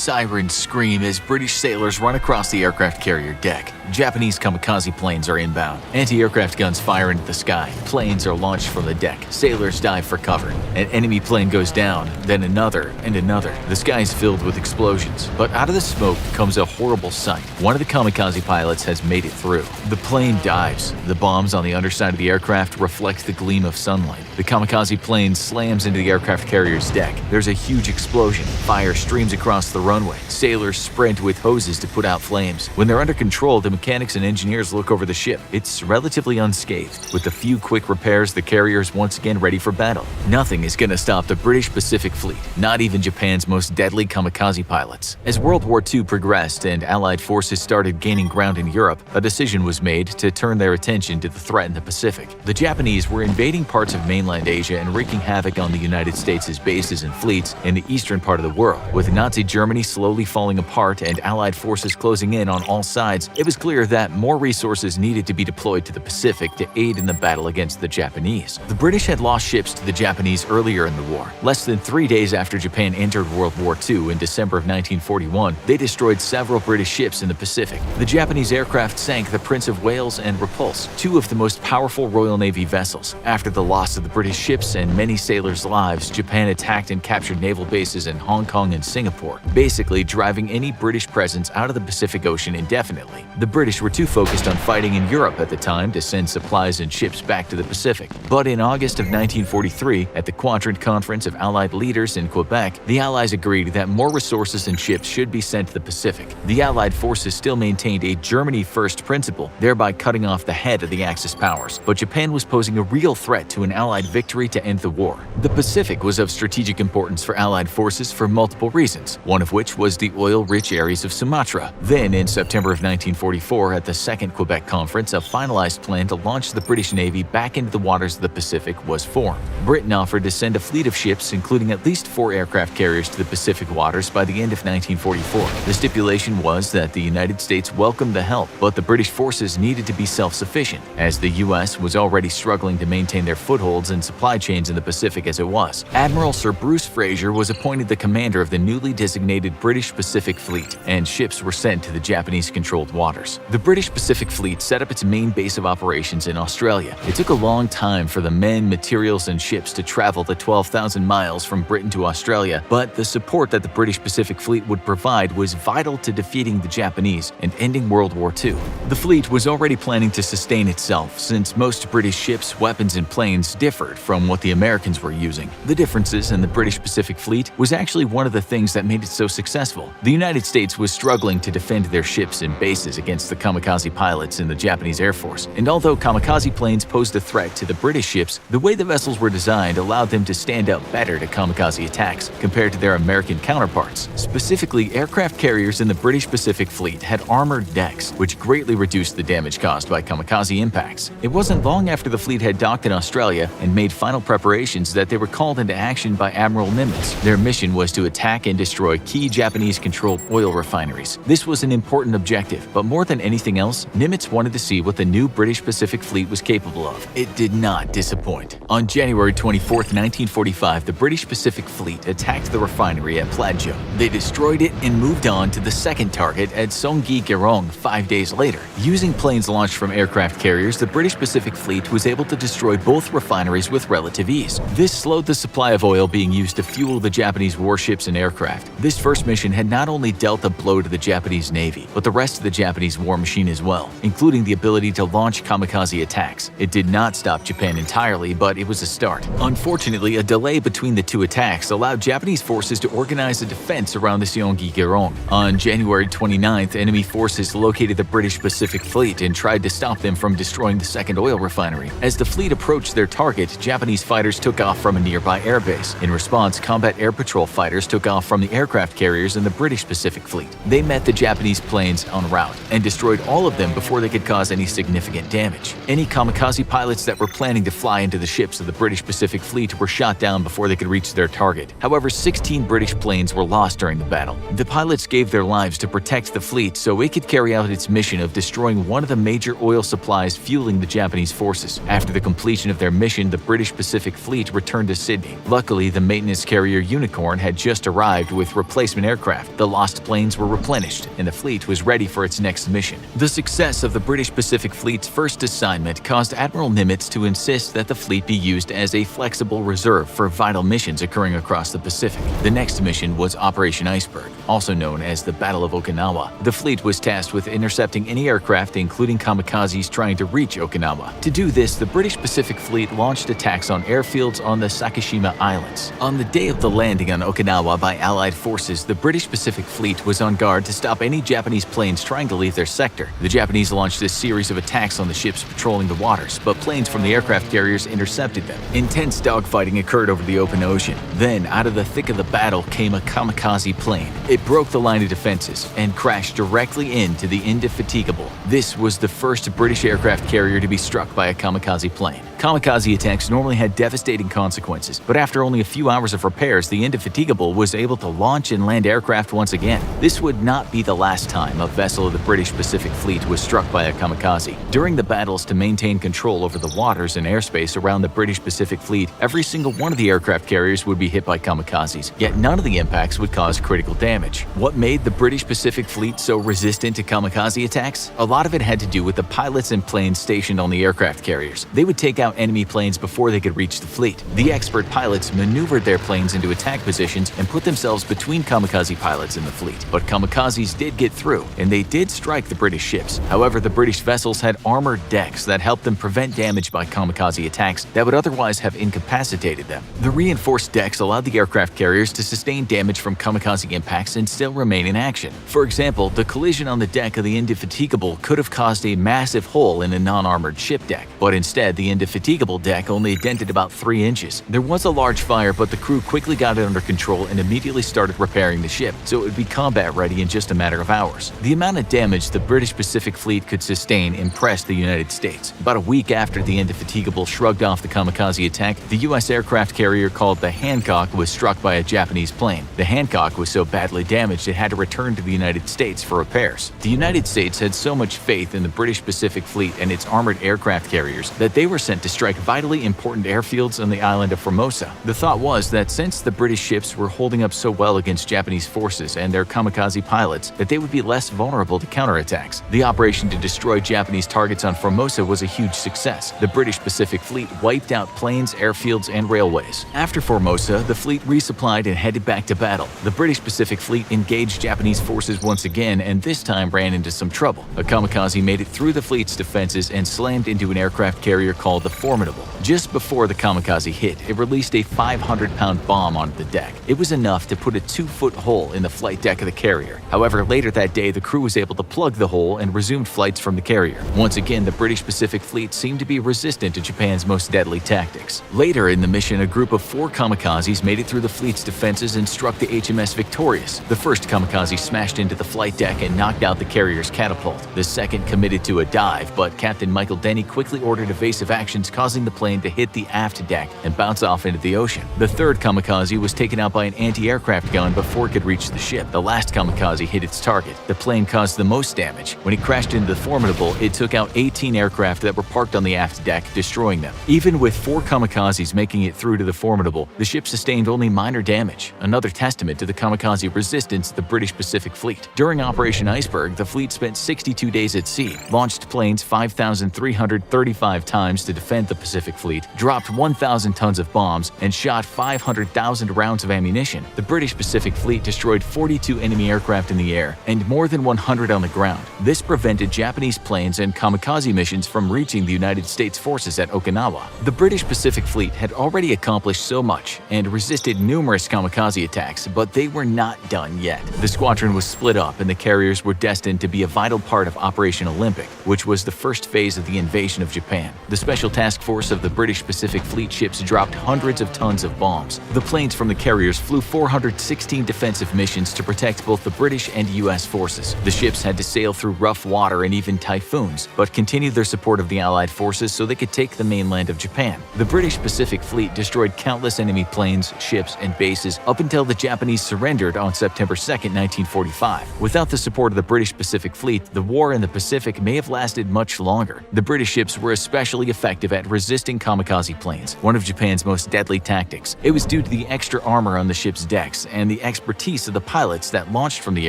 Sirens scream as British sailors run across the aircraft carrier deck. Japanese kamikaze planes are inbound. Anti-aircraft guns fire into the sky. Planes are launched from the deck. Sailors dive for cover. An enemy plane goes down, then another and another. The sky is filled with explosions, but out of the smoke comes a horrible sight. One of the kamikaze pilots has made it through. The plane dives. The bombs on the underside of the aircraft reflect the gleam of sunlight. The kamikaze plane slams into the aircraft carrier's deck. There's a huge explosion. Fire streams across the runway. Sailors sprint with hoses to put out flames. When they're under control, the mechanics and engineers look over the ship. It's relatively unscathed. With a few quick repairs, the carrier is once again ready for battle. Nothing is going to stop the British Pacific Fleet, not even Japan's most deadly kamikaze pilots. As World War II progressed and Allied forces started gaining ground in Europe, a decision was made to turn their attention to the threat in the Pacific. The Japanese were invading parts of mainland Asia and wreaking havoc on the United States' bases and fleets in the eastern part of the world. With Nazi Germany slowly falling apart and Allied forces closing in on all sides, it was clear that more resources needed to be deployed to the Pacific to aid in the battle against the Japanese. The British had lost ships to the Japanese earlier in the war. Less than 3 days after Japan entered World War II in December of 1941, they destroyed several British ships in the Pacific. The Japanese aircraft sank the Prince of Wales and Repulse, two of the most powerful Royal Navy vessels. After the loss of the British ships and many sailors' lives, Japan attacked and captured naval bases in Hong Kong and Singapore, basically driving any British presence out of the Pacific Ocean indefinitely. The British were too focused on fighting in Europe at the time to send supplies and ships back to the Pacific. But in August of 1943, at the Quadrant Conference of Allied leaders in Quebec, the Allies agreed that more resources and ships should be sent to the Pacific. The Allied forces still maintained a Germany-first principle, thereby cutting off the head of the Axis powers. But Japan was posing a real threat to an Allied victory to end the war. The Pacific was of strategic importance for Allied forces for multiple reasons, one of which was the oil-rich areas of Sumatra. Then, in September of 1944, at the Second Quebec Conference, a finalized plan to launch the British Navy back into the waters of the Pacific was formed. Britain offered to send a fleet of ships, including at least 4 aircraft carriers, to the Pacific waters by the end of 1944. The stipulation was that the United States welcomed the help, but the British forces needed to be self-sufficient, as the U.S. was already struggling to maintain their footholds and supply chains in the Pacific as it was. Admiral Sir Bruce Fraser was appointed the commander of the newly designated British Pacific Fleet, and ships were sent to the Japanese-controlled waters. The British Pacific Fleet set up its main base of operations in Australia. It took a long time for the men, materials, and ships to travel the 12,000 miles from Britain to Australia, but the support that the British Pacific Fleet would provide was vital to defeating the Japanese and ending World War II. The fleet was already planning to sustain itself, since most British ships, weapons, and planes differed from what the Americans were using. The differences in the British Pacific Fleet was actually one of the things that made it so successful. The United States was struggling to defend their ships and bases against the kamikaze pilots in the Japanese Air Force, and although kamikaze planes posed a threat to the British ships, the way the vessels were designed allowed them to stand out better to kamikaze attacks compared to their American counterparts. Specifically, aircraft carriers in the British Pacific Fleet had armored decks, which greatly reduced the damage caused by kamikaze impacts. It wasn't long after the fleet had docked in Australia and made final preparations that they were called into action by Admiral Nimitz. Their mission was to attack and destroy key Japanese-controlled oil refineries. This was an important objective, but more than anything else, Nimitz wanted to see what the new British Pacific Fleet was capable of. It did not disappoint. On January 24, 1945, the British Pacific Fleet attacked the refinery at Plajo. They destroyed it and moved on to the second target at Songi-Gerong 5 days later. Using planes launched from aircraft carriers, the British Pacific Fleet was able to destroy both refineries with relative ease. This slowed the supply of oil being used to fuel the Japanese warships and aircraft. This first mission had not only dealt a blow to the Japanese Navy, but the rest of the Japanese war machine as well, including the ability to launch kamikaze attacks. It did not stop Japan entirely, but it was a start. Unfortunately, a delay between the two attacks allowed Japanese forces to organize a defense around the Songi-Gerong. On January 29th, enemy forces located the British Pacific Fleet and tried to stop them from destroying the second oil refinery. As the fleet approached their target, Japanese fighters took off from a nearby airbase. In response, combat air patrol fighters took off from the aircraft carriers in the British Pacific Fleet. They met the Japanese planes en route and destroyed all of them before they could cause any significant damage. Any kamikaze pilots that were planning to fly into the ships of the British Pacific Fleet were shot down before they could reach their target. However, 16 British planes were lost during the battle. The pilots gave their lives to protect the fleet so it could carry out its mission of destroying one of the major oil supplies fueling the Japanese forces. After the completion of their mission, the British Pacific Fleet returned to Sydney. Luckily, the maintenance carrier Unicorn had just arrived with replacement replacement aircraft, the lost planes were replenished, and the fleet was ready for its next mission. The success of the British Pacific Fleet's first assignment caused Admiral Nimitz to insist that the fleet be used as a flexible reserve for vital missions occurring across the Pacific. The next mission was Operation Iceberg, also known as the Battle of Okinawa. The fleet was tasked with intercepting any aircraft, including kamikazes, trying to reach Okinawa. To do this, the British Pacific Fleet launched attacks on airfields on the Sakishima Islands. On the day of the landing on Okinawa by Allied forces, the British Pacific Fleet was on guard to stop any Japanese planes trying to leave their sector. The Japanese launched a series of attacks on the ships patrolling the waters, but planes from the aircraft carriers intercepted them. Intense dogfighting occurred over the open ocean. Then, out of the thick of the battle came a kamikaze plane. It broke the line of defenses and crashed directly into the Indefatigable. This was the first British aircraft carrier to be struck by a kamikaze plane. Kamikaze attacks normally had devastating consequences, but after only a few hours of repairs, the Indefatigable was able to launch and land aircraft once again. This would not be the last time a vessel of the British Pacific Fleet was struck by a kamikaze. During the battles to maintain control over the waters and airspace around the British Pacific Fleet, every single one of the aircraft carriers would be hit by kamikazes, yet none of the impacts would cause critical damage. What made the British Pacific Fleet so resistant to kamikaze attacks? A lot of it had to do with the pilots and planes stationed on the aircraft carriers. They would take out enemy planes before they could reach the fleet. The expert pilots maneuvered their planes into attack positions and put themselves between kamikaze pilots and the fleet. But kamikazes did get through, and they did strike the British ships. However, the British vessels had armored decks that helped them prevent damage by kamikaze attacks that would otherwise have incapacitated them. The reinforced decks allowed the aircraft carriers to sustain damage from kamikaze impacts and still remain in action. For example, the collision on the deck of the Indefatigable could have caused a massive hole in a non-armored ship deck, but instead the Indefatigable deck only dented about 3 inches. There was a large fire, but the crew quickly got it under control and immediately started repairing the ship, so it would be combat ready in just a matter of hours. The amount of damage the British Pacific Fleet could sustain impressed the United States. About a week after the Indefatigable shrugged off the kamikaze attack, the U.S. aircraft carrier called the Hancock was struck by a Japanese plane. The Hancock was so badly damaged it had to return to the United States for repairs. The United States had so much faith in the British Pacific Fleet and its armored aircraft carriers that they were sent to strike vitally important airfields on the island of Formosa. The thought was that since the British ships were holding up so well against Japanese forces and their kamikaze pilots, that they would be less vulnerable to counterattacks. The operation to destroy Japanese targets on Formosa was a huge success. The British Pacific Fleet wiped out planes, airfields, and railways. After Formosa, the fleet resupplied and headed back to battle. The British Pacific Fleet engaged Japanese forces once again and this time ran into some trouble. A kamikaze made it through the fleet's defenses and slammed into an aircraft carrier called the Formidable. Just before the kamikaze hit, it released a 500-pound bomb onto the deck. It was enough to put a 2-foot hole in the flight deck of the carrier. However, later that day, the crew was able to plug the hole and resumed flights from the carrier. Once again, the British Pacific Fleet seemed to be resistant to Japan's most deadly tactics. Later in the mission, a group of 4 kamikazes made it through the fleet's defenses and struck the HMS Victorious. The first kamikaze smashed into the flight deck and knocked out the carrier's catapult. The second committed to a dive, but Captain Michael Denny quickly ordered evasive actions, causing the plane to hit the aft deck and bounce off into the ocean. The third kamikaze was taken out by an anti-aircraft gun before it could reach the ship. The last kamikaze hit its target. The plane caused the most damage. When it crashed into the Formidable, it took out 18 aircraft that were parked on the aft deck, destroying them. Even with 4 kamikazes making it through to the Formidable, the ship sustained only minor damage, another testament to the kamikaze resistance of the British Pacific Fleet. During Operation Iceberg, the fleet spent 62 days at sea, launched planes 5,335 times to defend the Pacific Fleet, dropped 1,000 tons of bombs, and shot 500,000 rounds of ammunition. The British Pacific Fleet destroyed 42 enemy aircraft in the air and more than 100 on the ground. This prevented Japanese planes and kamikaze missions from reaching the United States forces at Okinawa. The British Pacific Fleet had already accomplished so much and resisted numerous kamikaze attacks, but they were not done yet. The squadron was split up and the carriers were destined to be a vital part of Operation Olympic, which was the first phase of the invasion of Japan. The Special Task Force of the British Pacific Fleet ships dropped hundreds of tons of bombs. The planes from the carriers flew 416 defensive missions to protect both the British and U.S. forces. The ships had to sail through rough water and even typhoons, but continued their support of the Allied forces so they could take the mainland of Japan. The British Pacific Fleet destroyed countless enemy planes, ships, and bases up until the Japanese surrendered on September 2, 1945. Without the support of the British Pacific Fleet, the war in the Pacific may have lasted much longer. The British ships were especially effective at resisting kamikaze planes, one of Japan's most deadly tactics. It was due to the extra armor on the ship's decks and the expertise of the pilots that launched from the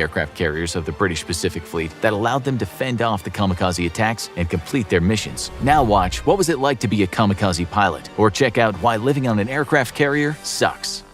aircraft carriers of the British Pacific Fleet that allowed them to fend off the kamikaze attacks and complete their missions. Now watch What Was It Like to Be a Kamikaze Pilot? Or check out Why Living on an Aircraft Carrier Sucks.